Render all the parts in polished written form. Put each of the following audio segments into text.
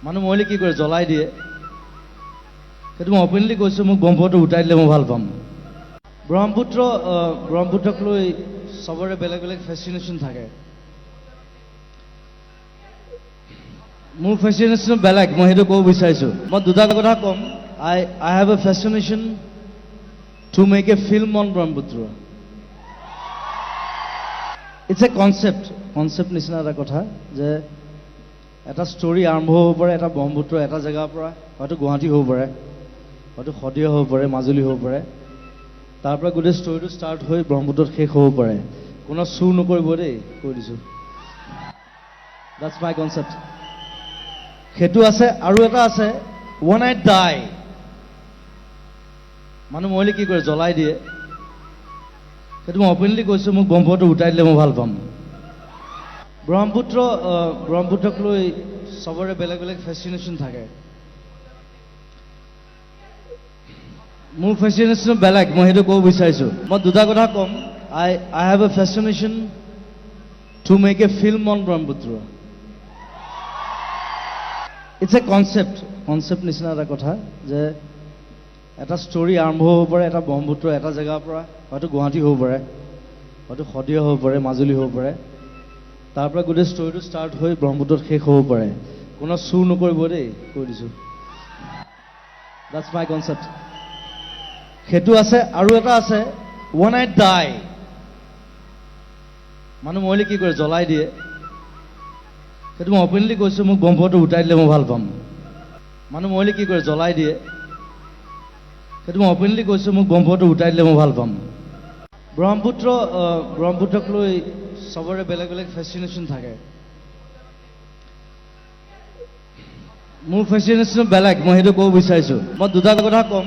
মানুহ মৰিলে কি কৰে জ্বলাই দিয়ে সেইটো মই অপেনলি কৈছোঁ মোক ব্ৰহ্মপুত্ৰ উঠাই দিলে মই ভাল পাম ব্ৰহ্মপুত্ৰক লৈ সবৰে বেলেগ বেলেগ ফেচিনেশ্যন থাকে মোৰ ফেচিনেশ্যন বেলেগ মই সেইটো ক'ব বিচাৰিছোঁ মই দুটা কথা ক'ম I have a fascination to make a film on Brahmaputra. It's a concept নিচিনা এটা কথা যে এটা ষ্টৰী আৰম্ভ হ'ব পাৰে এটা ব্ৰহ্মপুত্ৰ এটা জেগাৰ পৰা হয়তো গুৱাহাটী হ'ব পাৰে হয়তো শদিয়া হ'ব পাৰে মাজুলী হ'ব পাৰে তাৰ পৰা গোটেই ষ্টৰীটো ষ্টাৰ্ট হৈ ব্ৰহ্মপুত্ৰত শেষ হ'ব পাৰে কোনো চুৰ নকৰিব দেই কৈ দিছোঁ that's my concept সেইটো আছে আৰু এটা আছে when I die মানুহ মৰিলে কি কৰে জ্বলাই দিয়ে সেইটো মই অপেনলি কৈছোঁ মোক ব্ৰহ্মপুত্ৰ উঠাই দিলে মই ভাল পাম ব্ৰহ্মপুত্ৰক লৈ সবৰে বেলেগ বেলেগ ফেচিনেশ্যন থাকে মোৰ ফেচিনেশ্যন বেলেগ মই সেইটো ক'ব বিচাৰিছোঁ মই দুটা কথা ক'ম I have a fascination to make a film on Brahmaputra. It's a concept নিচিনা এটা কথা যে এটা ষ্টৰী আৰম্ভ হ'ব পাৰে এটা ব্ৰহ্মপুত্ৰ এটা জেগাৰ পৰা হয়তো গুৱাহাটী হ'ব পাৰে হয়তো শদিয়া হ'ব পাৰে মাজুলী হ'ব পাৰে তাৰ পৰা গোটেই ষ্টৰীটো ষ্টাৰ্ট হৈ ব্ৰহ্মপুত্ৰত শেষ হ'ব পাৰে কোনো চুৰ নকৰিব দেই কৈ দিছোঁ that's my concept সেইটো আছে আৰু এটা আছে when I die মানুহ মৰিলে কি কৰে জ্বলাই দিয়ে সেইটো মই অপেনলি কৈছোঁ মোক ব্ৰহ্মপুত্ৰ উঠাই দিলে মই ভাল পাম মানুহ মৰিলে কি কৰে জ্বলাই দিয়ে সেইটো মই অপেনলি কৈছোঁ মোক ব্ৰহ্মপুত্ৰ উঠাই দিলে মই ভাল পাম ব্ৰহ্মপুত্ৰক লৈ সবৰে বেলেগ বেলেগ ফেচিনেশ্যন থাকে মোৰ ফেচিনেশ্যন বেলেগ মই সেইটো ক'ব বিচাৰিছোঁ মই দুটা কথা ক'ম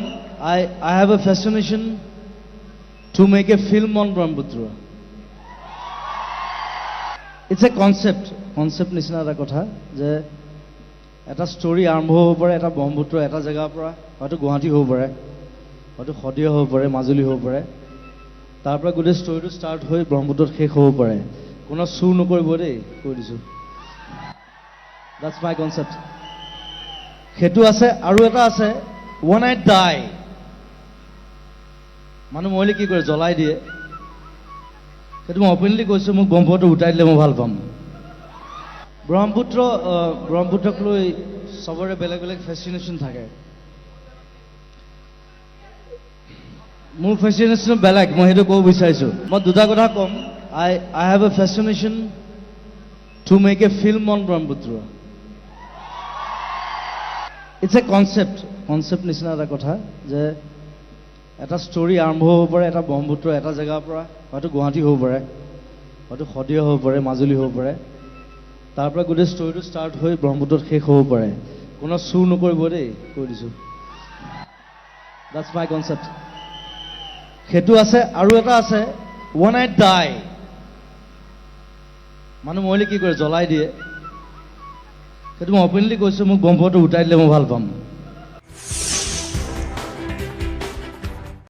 I have a fascination to make a film on Brahmaputra. It's a concept নিচিনা এটা কথা যে এটা ষ্টৰী আৰম্ভ হ'ব পাৰে এটা ব্ৰহ্মপুত্ৰ এটা জেগাৰ পৰা হয়তো গুৱাহাটী হ'ব পাৰে হয়তো শদিয়া হ'ব পাৰে মাজুলী হ'ব পাৰে তাৰ পৰা গোটেই ষ্টৰীটো ষ্টাৰ্ট হৈ ব্ৰহ্মপুত্ৰত শেষ হ'ব পাৰে কোনো চুৰ নকৰিব দেই কৈ দিছোঁ that's my concept সেইটো আছে আৰু এটা আছে when I die মানুহ মৰিলে কি কৰে জ্বলাই দিয়ে সেইটো মই অপেনলি কৈছোঁ মোক ব্ৰহ্মপুত্ৰ উঠাই দিলে মই ভাল পাম ব্ৰহ্মপুত্ৰক লৈ সবৰে বেলেগ বেলেগ ফেচিনেশ্যন থাকে মোৰ ফেচিনেশ্যন বেলেগ মই সেইটো ক'ব বিচাৰিছোঁ মই দুটা কথা ক'ম I have a fascination to make a film on Brahmaputra. It's a concept নিচিনা এটা কথা যে এটা ষ্টৰী আৰম্ভ হ'ব পাৰে এটা ব্ৰহ্মপুত্ৰ এটা জেগাৰ পৰা হয়তো গুৱাহাটী হ'ব পাৰে হয়তো শদিয়া হ'ব পাৰে মাজুলী হ'ব পাৰে তাৰ পৰা গোটেই ষ্টৰীটো ষ্টাৰ্ট হৈ ব্ৰহ্মপুত্ৰত শেষ হ'ব পাৰে কোনো চুৰ নকৰিব দেই কৈ দিছোঁ that's my concept সেইটো আছে আৰু এটা আছে when I die মানুহ মৰিলে কি কৰে জ্বলাই দিয়ে সেইটো মই অপেনলি কৈছোঁ মোক ব্ৰহ্মপুত্ৰ উঠাই দিলে মই ভাল পাম